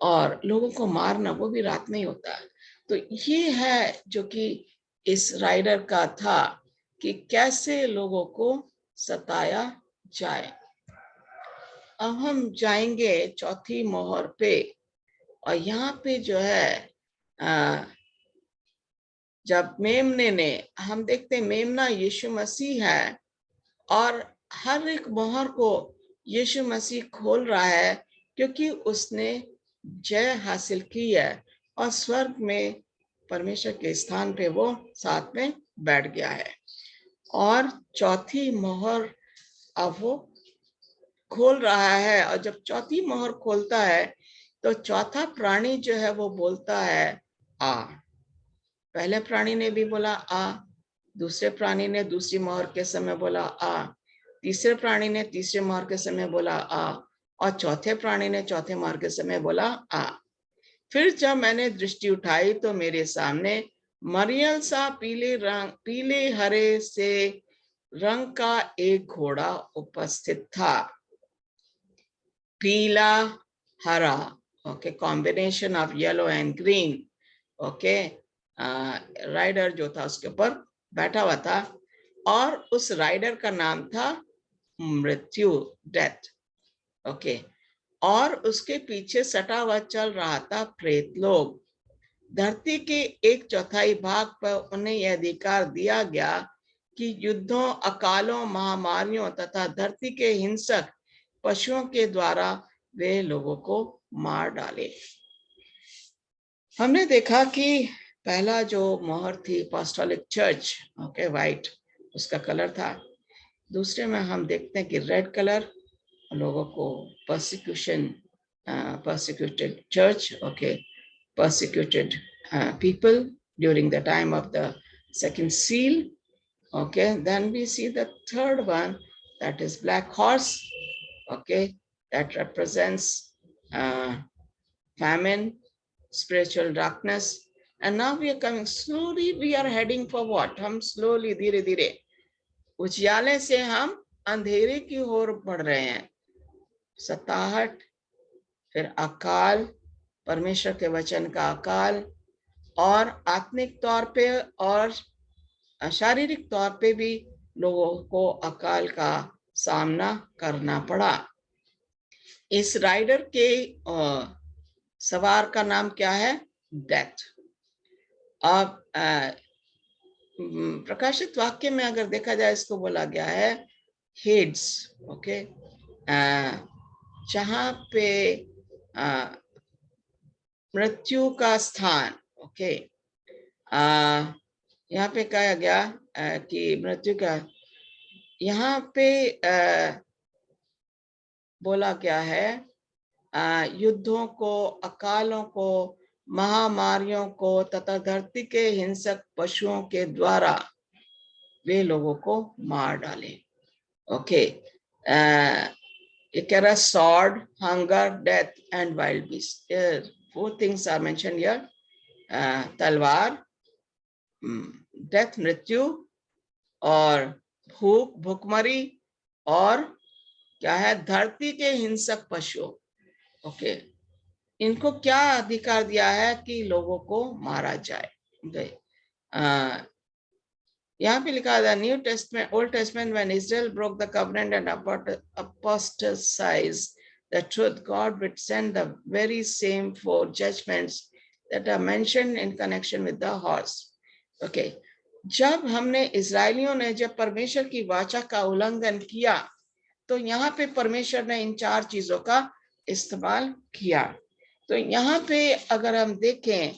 और लोगों को मारना वो भी रात में ही होता है। तो ये है जो कि इस राइडर का था कि कैसे लोगों को सताया जाए। अब हम जाएंगे चौथी मोहर पे, और यहाँ पे जो है जब मेमने ने, हम देखते हैं मेमना यीशु मसीह है, और हर एक मोहर को यीशु मसीह खोल रहा है क्योंकि उसने जय हासिल की है और स्वर्ग में परमेश्वर के स्थान पे वो साथ में बैठ गया है। और चौथी मोहर अब वो खोल रहा है, और जब चौथी मोहर खोलता है तो चौथा प्राणी जो है वो बोलता है आ। पहले प्राणी ने भी बोला आ, दूसरे प्राणी ने दूसरी मोहर के समय बोला आ, तीसरे प्राणी ने तीसरे मोहर के समय बोला आ, और चौथे प्राणी ने चौथे मोहर के समय बोला आ। फिर जब मैंने दृष्टि उठाई तो मेरे सामने मरियल सा पीले हरे से रंग का एक घोड़ा उपस्थित था। पीला हरा, okay, combination of yellow and green. Okay, rider जो था उसके ऊपर बैठा हुआ था और उस राइडर का नाम था मृत्यु, डेथ। ओके, और उसके पीछे सटा हुआ चल रहा था प्रेत लोग। धरती के 1/4 भाग पर उन्हें यह अधिकार दिया गया कि युद्धों, अकालों, महामारियों तथा धरती के हिंसक पशुओं के द्वारा वे लोगों को मार डाले। हमने देखा कि पहला जो मोहर थी अपोस्टोलिक चर्च, ओके, व्हाइट उसका कलर था। दूसरे में हम देखते हैं कि रेड कलर, लोगों को persecuted church, okay, persecuted people during the time of the second seal. Okay, then we see the third one, that is black horse, okay, that represents famine, spiritual darkness. And now we are coming slowly, we are heading for what? हम slowly, धीरे धीरे उजियाले से हम अंधेरे की ओर बढ़ रहे हैं। सताहट, फिर अकाल, परमेश्वर के वचन का अकाल, और आत्मिक तौर पे और शारीरिक तौर पे भी लोगों को अकाल का सामना करना पड़ा। इस राइडर के सवार का नाम क्या है? डेथ। अब प्रकाशित वाक्य में अगर देखा जाए, इसको बोला गया है हेड्स, ओके, जहां पे मृत्यु का स्थान, ओके, यहाँ पे कहा गया कि मृत्यु का, यहाँ पे बोला गया है युद्धों को, अकालों को, महामारियों को तथा धरती के हिंसक पशुओं के द्वारा वे लोगों को मार डाले। ओके, कह रहा sword, hunger, death and wild beasts. Four things are mentioned here. तलवार, डेथ मृत्यु, और भूख भूखमरी, और क्या है? धरती के हिंसक पशु। ओके, इनको क्या अधिकार दिया है कि लोगों को मारा जाए? यहाँ पे लिखा था new testament, old testament, when Israel broke the covenant and apostatized the truth, God would send the very same four judgments that are mentioned in connection with the horse. Okay, जब हमने इजरायलियों ने जब परमेश्वर की वाचा का उल्लंघन किया, तो यहाँ पे परमेश्वर ने इन 4 चीजों का इस्तेमाल किया। तो यहाँ पे अगर हम देखें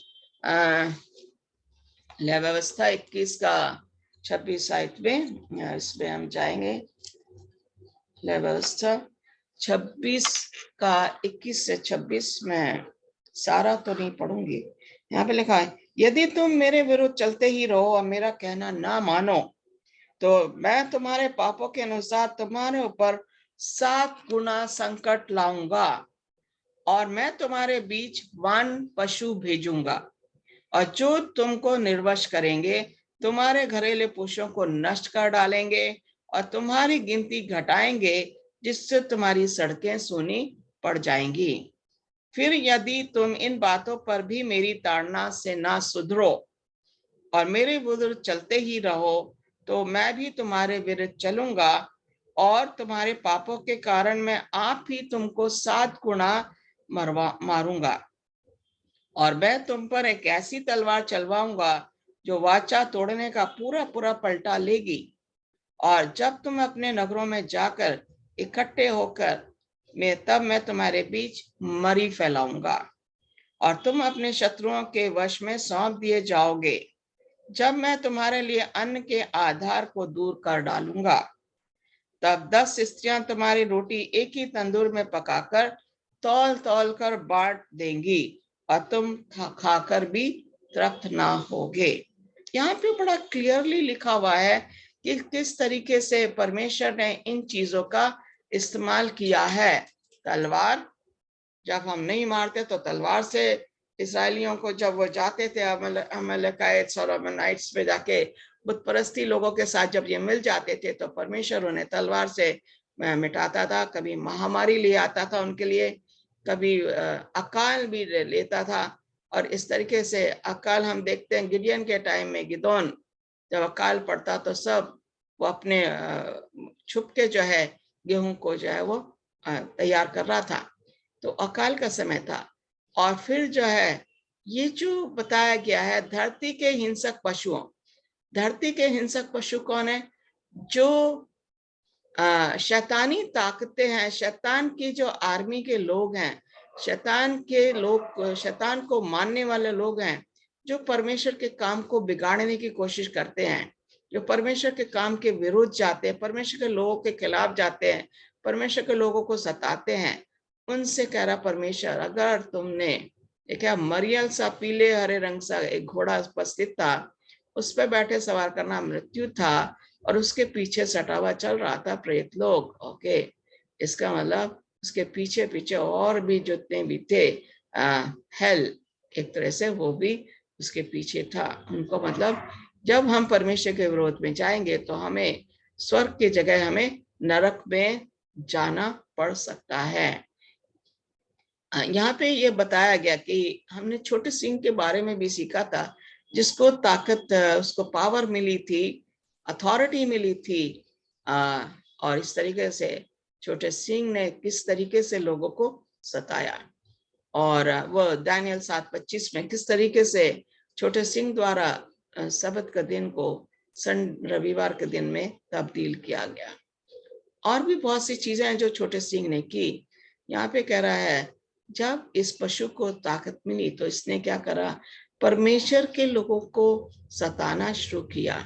लय व्यवस्था 21 का 26 आयत में, इसमें हम जाएंगे। लय व्यवस्था 26 का 21 से 26 में सारा तो नहीं पढ़ूंगी। यहाँ पे लिखा है, यदि तुम मेरे विरुद्ध चलते ही रहो और मेरा कहना ना मानो, तो मैं तुम्हारे पापों के अनुसार तुम्हारे ऊपर 7 गुना संकट लाऊंगा, और मैं तुम्हारे बीच वन पशु भेजूंगा, और जो तुमको निर्वश करेंगे, तुम्हारे घरेलू पशुओं को नष्ट कर डालेंगे और तुम्हारी गिनती घटाएंगे, जिससे तुम्हारी सड़कें सूनी पड़ जाएंगी। फिर यदि तुम इन बातों पर भी मेरी ताड़ना से ना सुधरो और मेरे विरुद्ध चलते ही रहो, तो मैं भी तुम्हारे विरुद्ध चलूंगा, और तुम्हारे पापों के कारण मैं आप ही तुमको 7 गुना मारूंगा, और मैं तुम पर एक ऐसी तलवार चलवाऊंगा जो वाचा तोड़ने का पूरा पूरा पलटा लेगी। और जब तुम अपने नगरों में जाकर इकट्ठे होकर तब मैं तुम्हारे बीच मरी फैलाऊंगा, और तुम अपने शत्रुओं के वश में सौंप दिए जाओगे। जब मैं तुम्हारे लिए अन्न के आधार को दूर कर डालूंगा, तब 10 स्त्रियां तुम्हारी रोटी एक ही तंदूर में पकाकर तौल तौल कर बांट देंगी, और तुम खाकर भी तृप्त ना होगे। यहाँ पे बड़ा क्लियरली लिखा हुआ है कि किस तरीके से परमेश्वर ने इन चीजों का इस्तेमाल किया है। तलवार, जब हम नहीं मारते तो तलवार से इसराइलियों को जब वो जाते थे अमलेकाइट्स और अमोनाइट्स पे जाके बुत परस्ती लोगों के साथ जब ये मिल जाते थे तो परमेश्वर उन्हें तलवार से मिटाता था, कभी महामारी ले आता था उनके लिए, कभी अकाल भी लेता था। और इस तरीके से अकाल हम देखते हैं गिडियन के टाइम में, गिदोन जब अकाल पड़ता तो सब वो अपने छुप के जो है गेहूं को जो है वो तैयार कर रहा था। तो अकाल का समय था। और फिर जो है ये जो बताया गया है धरती के हिंसक पशुओं, धरती के हिंसक पशु कौन है? जो शैतानी ताकतें हैं, शैतान की जो आर्मी के लोग हैं, शैतान के लोग, शैतान को मानने वाले लोग हैं, जो परमेश्वर के काम को बिगाड़ने की कोशिश करते हैं, जो परमेश्वर के काम के विरुद्ध जाते हैं, परमेश्वर के लोगों के खिलाफ जाते हैं, परमेश्वर के लोगों को सताते हैं। उनसे कह रहा परमेश्वर, अगर तुमने एक मरियल सा पीले हरे रंग सा एक घोड़ा उपस्थित था, उस पर बैठे सवार करना मृत्यु था और उसके पीछे सटा हुआ चल रहा था प्रेत लोग। ओके, इसका मतलब उसके पीछे पीछे और भी जितने भी थे हेल, एक तरह से वो भी उसके पीछे था। उनको मतलब जब हम परमेश्वर के विरोध में जाएंगे तो हमें स्वर्ग की जगह हमें नरक में जाना पड़ सकता है। यहाँ पे ये बताया गया कि हमने छोटे सिंह के बारे में भी सीखा था, जिसको ताकत, उसको पावर मिली थी, अथॉरिटी मिली थी। और इस तरीके से छोटे सिंह ने किस तरीके से लोगों को सताया, और वो दानियल 7:25 में किस तरीके से छोटे सिंह द्वारा सबत के दिन को रविवार के दिन में तब्दील किया गया। और भी बहुत सी चीजें हैं जो छोटे सिंह ने की। यहाँ पे कह रहा है जब इस पशु को ताकत मिली तो इसने क्या करा, परमेश्वर के लोगों को सताना शुरू किया।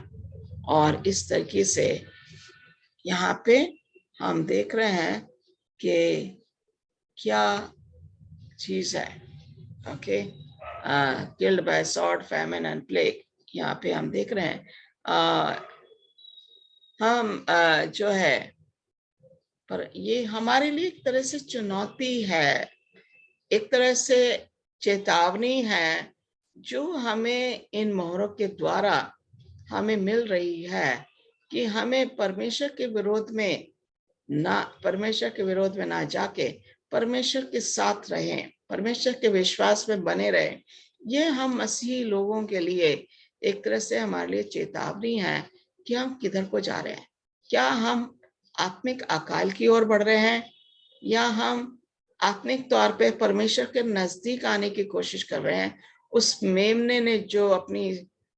और इस तरीके से यहाँ पे हम देख रहे हैं कि क्या चीज है। Okay, killed by sword, famine and plague, यहाँ पे हम देख रहे हैं। हम जो है, पर ये हमारे लिए एक तरह से चुनौती है, एक तरह से चेतावनी है, जो हमें इन मोहरों के द्वारा हमें मिल रही है कि हमें परमेश्वर के विरोध में ना जाके परमेश्वर के साथ रहें, परमेश्वर के विश्वास में बने रहें। ये हम मसीही लोगों के लिए एक तरह से हमारे लिए चेतावनी है कि हम किधर को जा रहे हैं। क्या हम आत्मिक अकाल की ओर बढ़ रहे हैं, या हम आत्मिक तौर पे परमेश्वर के नजदीक आने की कोशिश कर रहे हैं? उस मेमने ने जो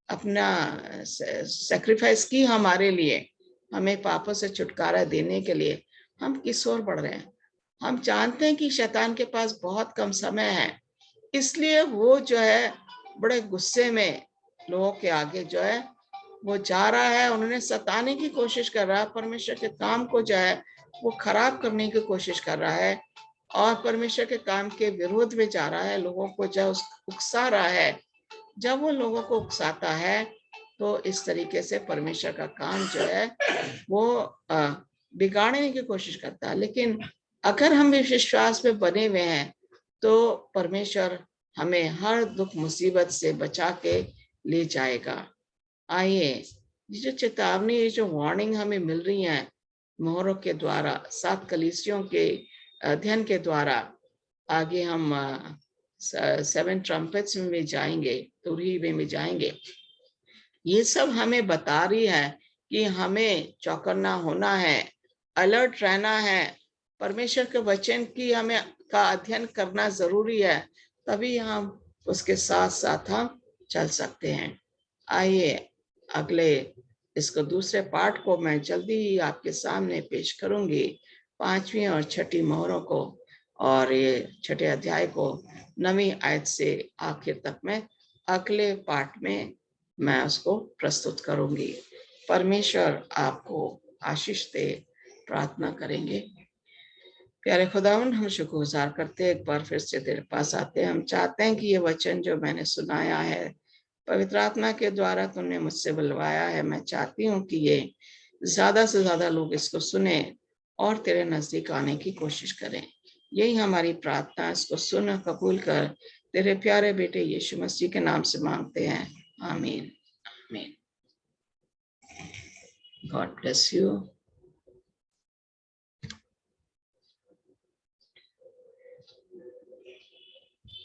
अपना सैक्रिफाइस की हमारे लिए, हमें पापों से छुटकारा देने के लिए, हम किस ओर बढ़ रहे हैं? हम जानते हैं कि शैतान के पास बहुत कम समय है, इसलिए वो जो है बड़े गुस्से में लोगों के आगे जो है वो जा रहा है, उन्होंने सताने की कोशिश कर रहा है, परमेश्वर के काम को जो है वो खराब करने की कोशिश कर रहा है, और परमेश्वर के काम के विरोध में जा रहा है, लोगों को जो उकसा रहा है। जब वो लोगों को उकसाता है तो इस तरीके से परमेश्वर का काम जो है वो बिगाड़ने की कोशिश करता है। लेकिन अगर हम विश्वास में बने हुए हैं तो परमेश्वर हमें हर दुख मुसीबत से बचा के ले जाएगा। आइए, ये जो चेतावनी, ये जो वार्निंग हमें मिल रही है मोहरों के द्वारा, 7 कलीसियों के अध्ययन के द्वारा, आगे हम 7 ट्रम्पेट्स में भी जाएंगे, तुरही में भी जाएंगे। ये सब हमें बता रही है कि हमें चौकन्ना होना है, अलर्ट रहना है, परमेश्वर के वचन की हमें का अध्ययन करना जरूरी है, तभी हम उसके साथ साथ हम चल सकते हैं। आइए अगले इसको दूसरे पार्ट को मैं जल्दी ही आपके सामने पेश करूंगी, 5वीं और 6ठी मोहरों को, और ये 6ठे अध्याय को 9वीं आयत से आखिर तक में अगले पार्ट में मैं उसको प्रस्तुत करूंगी। परमेश्वर आपको आशीष दे। प्रार्थना करेंगे। प्यारे खुदावंद, हम शुक्रगुजार करते हैं, एक बार फिर से तेरे पास आते हैं। हम चाहते हैं कि ये वचन जो मैंने सुनाया है, पवित्र आत्मा के द्वारा तुमने मुझसे बुलवाया है, मैं चाहती हूँ कि ये ज्यादा से ज्यादा लोग इसको सुने और तेरे नजदीक आने की कोशिश करें। यही हमारी प्रार्थना। इसको सुन, कबूल कर, तेरे प्यारे बेटे यीशु मसीह के नाम से मांगते हैं, आमीन आमीन। God bless you.